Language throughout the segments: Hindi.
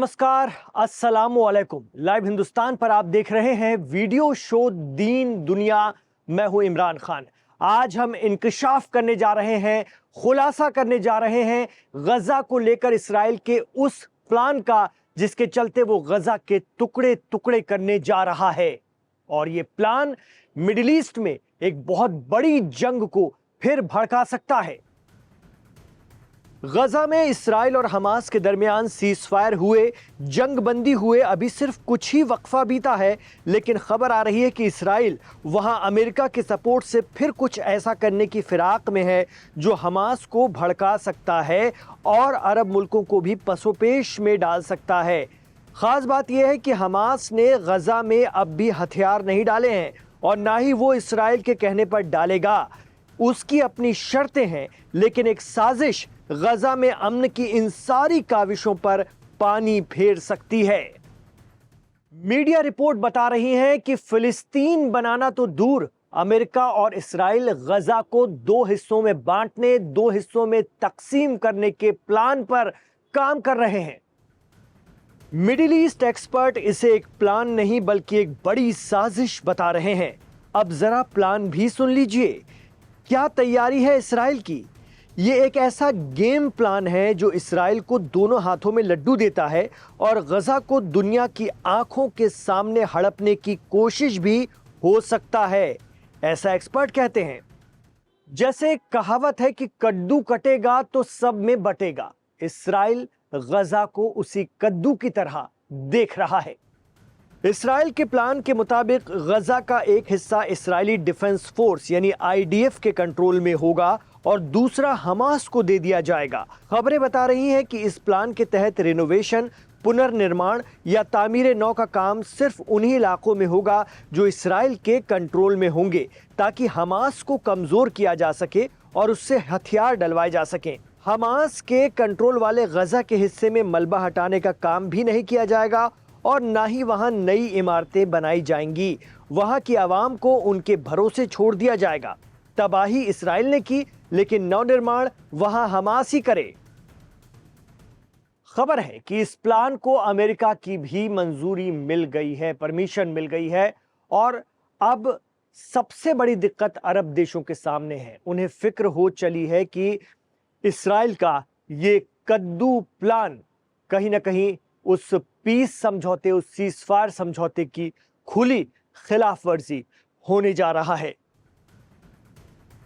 नमस्कार, अस्सलामुअलैकुम। लाइव हिंदुस्तान पर आप देख रहे हैं वीडियो शो दीन दुनिया। मैं हूं इमरान खान। आज हम इंकशाफ करने जा रहे हैं, खुलासा करने जा रहे हैं गजा को लेकर इसराइल के उस प्लान का जिसके चलते वो गजा के टुकड़े टुकड़े करने जा रहा है। और ये प्लान मिडिल ईस्ट में एक बहुत बड़ी जंग को फिर भड़का सकता है। गजा में इसराइल और हमास के दरमियान सीजफायर हुए, जंगबंदी हुए अभी सिर्फ कुछ ही वक्फा बीता है, लेकिन खबर आ रही है कि इसराइल वहां अमेरिका के सपोर्ट से फिर कुछ ऐसा करने की फिराक में है जो हमास को भड़का सकता है और अरब मुल्कों को भी पसोपेश में डाल सकता है। खास बात यह है कि हमास ने गजा में अब भी हथियार नहीं डाले हैं और ना ही वो इसराइल के कहने पर डालेगा। उसकी अपनी शर्तें हैं, लेकिन एक साजिश गजा में अमन की इन सारी काविशों पर पानी फेर सकती है। मीडिया रिपोर्ट बता रही है कि फिलिस्तीन बनाना तो दूर, अमेरिका और इसराइल गजा को दो हिस्सों में बांटने, दो हिस्सों में तकसीम करने के प्लान पर काम कर रहे हैं। मिडिल ईस्ट एक्सपर्ट इसे एक प्लान नहीं बल्कि एक बड़ी साजिश बता रहे हैं। अब जरा प्लान भी सुन लीजिए। क्या तैयारी है इसराइल की? ये एक ऐसा गेम प्लान है जो इसराइल को दोनों हाथों में लड्डू देता है और गजा को दुनिया की आंखों के सामने हड़पने की कोशिश भी हो सकता है, ऐसा एक्सपर्ट कहते हैं। जैसे एक कहावत है कि कद्दू कटेगा तो सब में बटेगा। इसराइल गजा को उसी कद्दू की तरह देख रहा है। इसराइल के प्लान के मुताबिक गजा का एक हिस्सा इसराइली डिफेंस फोर्स यानी आईडीएफ के कंट्रोल में होगा और दूसरा हमास को दे दिया जाएगा। खबरें बता रही हैं कि इस प्लान के तहत रिनोवेशन, पुनर्निर्माण या तामीर नौ का काम सिर्फ उन्हीं इलाकों में होगा जो इसराइल के कंट्रोल में होंगे, ताकि हमास को कमजोर किया जा सके और उससे हथियार डलवाए जा सकें। हमास के कंट्रोल वाले गजा के हिस्से में मलबा हटाने का काम भी नहीं किया जाएगा और ना ही वहां नई इमारतें बनाई जाएंगी। वहां की आवाम को उनके भरोसे छोड़ दिया जाएगा। तबाही इसराइल ने की, लेकिन नवनिर्माण वहां हमास ही करे। खबर है कि इस प्लान को अमेरिका की भी मंजूरी मिल गई है, परमिशन मिल गई है और अब सबसे बड़ी दिक्कत अरब देशों के सामने है। उन्हें फिक्र हो चली है कि इसराइल का ये कद्दू प्लान कहीं ना कहीं उस पीस समझौते, उस सीजफायर समझौते की खुली खिलाफ वर्जी होने जा रहा है।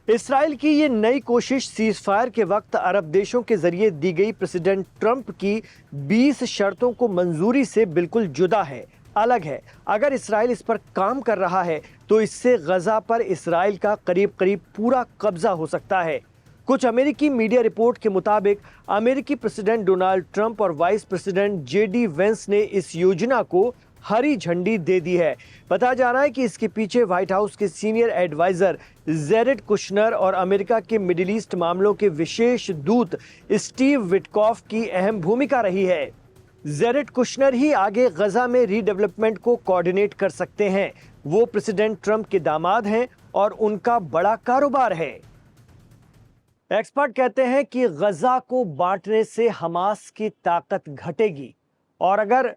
इसराइल की ये नई कोशिश सीजफायर के वक्त अरब देशों के जरिए दी गई प्रेसिडेंट ट्रंप की 20 शर्तों को मंजूरी से बिल्कुल जुदा है, अलग है। अगर इसराइल इस पर काम कर रहा है तो इससे गजा पर इसराइल का करीब करीब पूरा कब्जा हो सकता है। कुछ अमेरिकी मीडिया रिपोर्ट के मुताबिक अमेरिकी प्रेसिडेंट डोनाल्ड ट्रंप और वाइस प्रेसिडेंट जेडी वेंस ने इस योजना को हरी झंडी दे दी है। बताया जा रहा है कि इसके पीछे व्हाइट हाउस के सीनियर एडवाइजर जेरेड कुशनर और अमेरिका के मिडिल ईस्ट मामलों के विशेष दूत स्टीव विटकॉफ की अहम भूमिका रही है। जेरेड कुशनर ही आगे गजा में रीडेवलपमेंट को कोऑर्डिनेट कर सकते हैं। वो प्रेसिडेंट ट्रंप के दामाद हैं और उनका बड़ा कारोबार है। एक्सपर्ट कहते हैं कि गजा को बांटने से हमास की ताकत घटेगी और अगर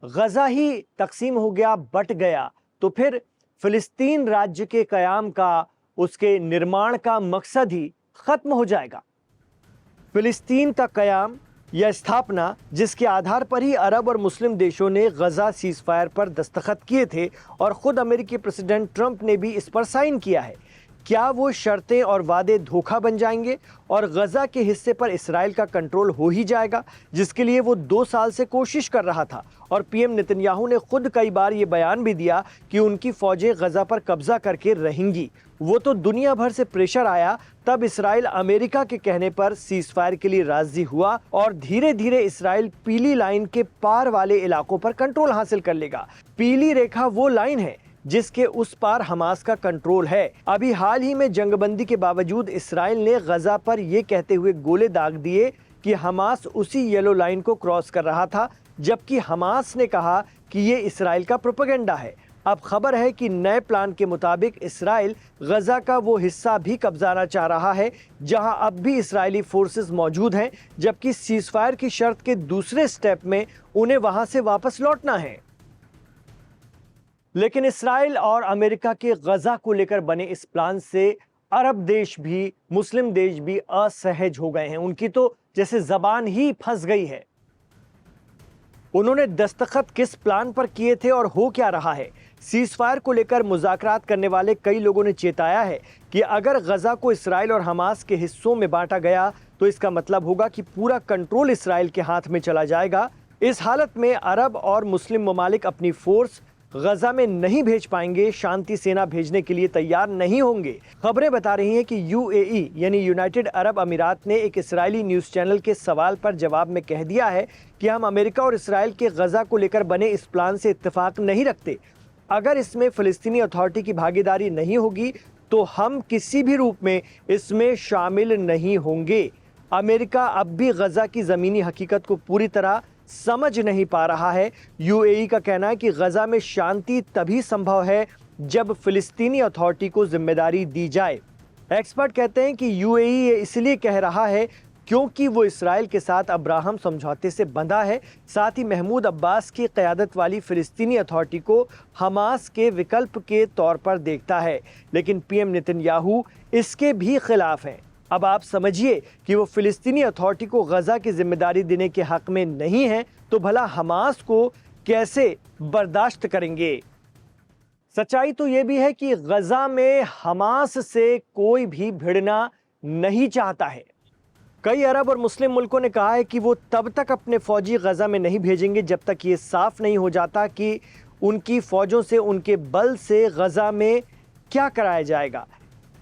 गजा ही तकसीम हो गया, बट गया, तो फिर फिलिस्तीन राज्य के कयाम का, उसके निर्माण का मकसद ही खत्म हो जाएगा। फिलिस्तीन का कयाम या स्थापना, जिसके आधार पर ही अरब और मुस्लिम देशों ने गजा सीजफायर पर दस्तखत किए थे और खुद अमेरिकी प्रेसिडेंट ट्रंप ने भी इस पर साइन किया है, क्या वो शर्तें और वादे धोखा बन जाएंगे और गजा के हिस्से पर इसराइल का कंट्रोल हो ही जाएगा, जिसके लिए वो 2 साल से कोशिश कर रहा था। और पीएम नेतन्याहू ने खुद कई बार ये बयान भी दिया कि उनकी फौजें गजा पर कब्जा करके रहेंगी। वो तो दुनिया भर से प्रेशर आया, तब इसराइल अमेरिका के कहने पर सीजफायर के लिए राजी हुआ और धीरे धीरे इसराइल पीली लाइन के पार वाले इलाकों पर कंट्रोल हासिल कर लेगा। पीली रेखा वो लाइन है जिसके उस पार हमास का कंट्रोल है। अभी हाल ही में जंगबंदी के बावजूद इसराइल ने गजा पर यह कहते हुए गोले दाग दिए कि हमास उसी येलो लाइन को क्रॉस कर रहा था, जबकि हमास ने कहा कि ये इसराइल का प्रोपेगेंडा है। अब खबर है कि नए प्लान के मुताबिक इसराइल गजा का वो हिस्सा भी कब्जाना चाह रहा है जहां अब भी इस्राएली फोर्सेस मौजूद हैं, जबकि सीजफायर की शर्त के दूसरे स्टेप में उन्हें वहां से वापस लौटना है। लेकिन इसराइल और अमेरिका के गजा को लेकर बने इस प्लान से अरब देश भी, मुस्लिम देश भी असहज हो गए हैं। उनकी तो जैसे जबान ही फंस गई है। उन्होंने दस्तखत किस प्लान पर किए थे और हो क्या रहा है? सीजफायर को लेकर मुज़ाकरात करने वाले कई लोगों ने चेताया है कि अगर गजा को इसराइल और हमास के हिस्सों में बांटा गया तो इसका मतलब होगा कि पूरा कंट्रोल इसराइल के हाथ में चला जाएगा। इस हालत में अरब और मुस्लिम ममालिक अपनी फोर्स गजा में नहीं भेज पाएंगे, शांति सेना भेजने के लिए तैयार नहीं होंगे। खबरें बता रही हैं कि यूएई यानी यूनाइटेड अरब अमीरात ने एक इस्राएली न्यूज़ चैनल के सवाल पर जवाब में कह दिया है कि हम अमेरिका और इसराइल के गजा को लेकर बने इस प्लान से इत्तेफाक नहीं रखते। अगर इसमें फ़िलिस्तीनी अथॉरिटी की भागीदारी नहीं होगी तो हम किसी भी रूप में इसमें शामिल नहीं होंगे। अमेरिका अब भी गजा की ज़मीनी हकीकत को पूरी तरह समझ नहीं पा रहा है। यूएई का कहना है कि गजा में शांति तभी संभव है जब फिलिस्तीनी अथॉरिटी को जिम्मेदारी दी जाए। एक्सपर्ट कहते हैं कि यूएई ये इसलिए कह रहा है क्योंकि वो इसराइल के साथ अब्राहम समझौते से बंधा है, साथ ही महमूद अब्बास की क़यादत वाली फिलिस्तीनी अथॉरिटी को हमास के विकल्प के तौर पर देखता है। लेकिन पीएम नेतन्याहू इसके भी खिलाफ हैं। अब आप समझिए कि वो फिलिस्तीनी अथॉरिटी को गजा की जिम्मेदारी देने के हक में नहीं है तो भला हमास को कैसे बर्दाश्त करेंगे। सच्चाई तो ये भी है कि गजा में हमास से कोई भी भिड़ना नहीं चाहता है। कई अरब और मुस्लिम मुल्कों ने कहा है कि वो तब तक अपने फौजी गजा में नहीं भेजेंगे जब तक ये साफ नहीं हो जाता कि उनकी फौजों से, उनके बल से गजा में क्या कराया जाएगा।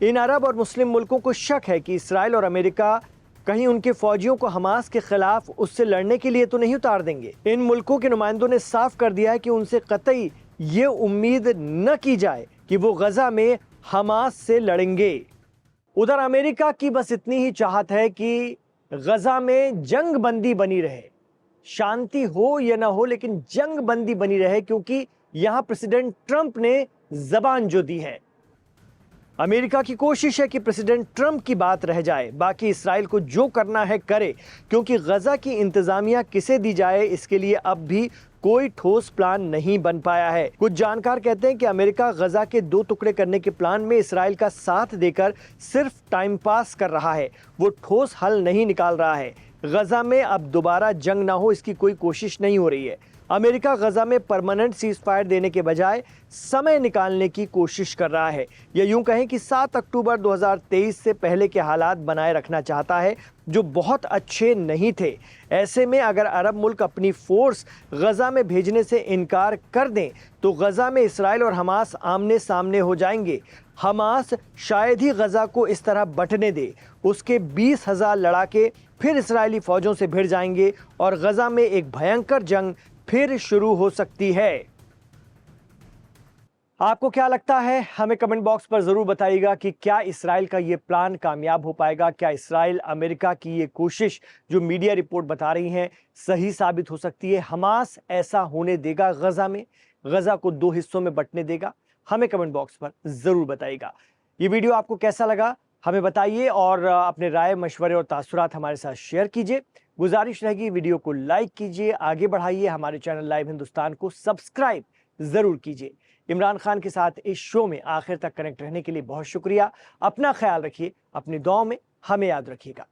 इन अरब और मुस्लिम मुल्कों को शक है कि इसराइल और अमेरिका कहीं उनके फौजियों को हमास के खिलाफ उससे लड़ने के लिए तो नहीं उतार देंगे। इन मुल्कों के नुमाइंदों ने साफ कर दिया है कि उनसे कतई ये उम्मीद न की जाए कि वो गजा में हमास से लड़ेंगे। उधर अमेरिका की बस इतनी ही चाहत है कि गजा में जंग बंदी बनी रहे, शांति हो या ना हो लेकिन जंग बंदी बनी रहे, क्योंकि यहां प्रेसिडेंट ट्रंप ने जबान जो दी है। अमेरिका की कोशिश है कि प्रेसिडेंट ट्रंप की बात रह जाए, बाकी इसराइल को जो करना है करे, क्योंकि गजा की इंतजामिया किसे दी जाए इसके लिए अब भी कोई ठोस प्लान नहीं बन पाया है। कुछ जानकार कहते हैं कि अमेरिका गजा के 2 टुकड़े करने के प्लान में इसराइल का साथ देकर सिर्फ टाइम पास कर रहा है, वो ठोस हल नहीं निकाल रहा है। गजा में अब दोबारा जंग ना हो इसकी कोई कोशिश नहीं हो रही है। अमेरिका गजा में परमानेंट सीज फायर देने के बजाय समय निकालने की कोशिश कर रहा है, या यूं कहें कि 7 अक्टूबर 2023 से पहले के हालात बनाए रखना चाहता है जो बहुत अच्छे नहीं थे। ऐसे में अगर अरब मुल्क अपनी फोर्स गजा में भेजने से इनकार कर दें तो गजा में इसराइल और हमास आमने सामने हो जाएंगे। हमास शायद ही गजा को इस तरह बंटने दे, उसके 20,000 लड़ाके फिर इसराइली फौजों से भिड़ जाएंगे और गजा में एक भयंकर जंग फिर शुरू हो सकती है। आपको क्या लगता है? हमें कमेंट बॉक्स पर जरूर बताइएगा कि क्या इसराइल का ये प्लान कामयाब हो पाएगा? क्या इसराइल अमेरिका की ये कोशिश जो मीडिया रिपोर्ट बता रही हैं सही साबित हो सकती है? हमास ऐसा होने देगा गजा में? गजा को 2 हिस्सों में बंटने देगा? हमें कमेंट बॉक्स पर जरूर बताइएगा। ये वीडियो आपको कैसा लगा हमें बताइए और अपने राय, मशवरे और तासुरात हमारे साथ शेयर कीजिए। गुजारिश रहेगी वीडियो को लाइक कीजिए, आगे बढ़ाइए, हमारे चैनल लाइव हिंदुस्तान को सब्सक्राइब जरूर कीजिए। इमरान खान के साथ इस शो में आखिर तक कनेक्ट रहने के लिए बहुत शुक्रिया। अपना ख्याल रखिए, अपनी दुआओं में हमें याद रखिएगा।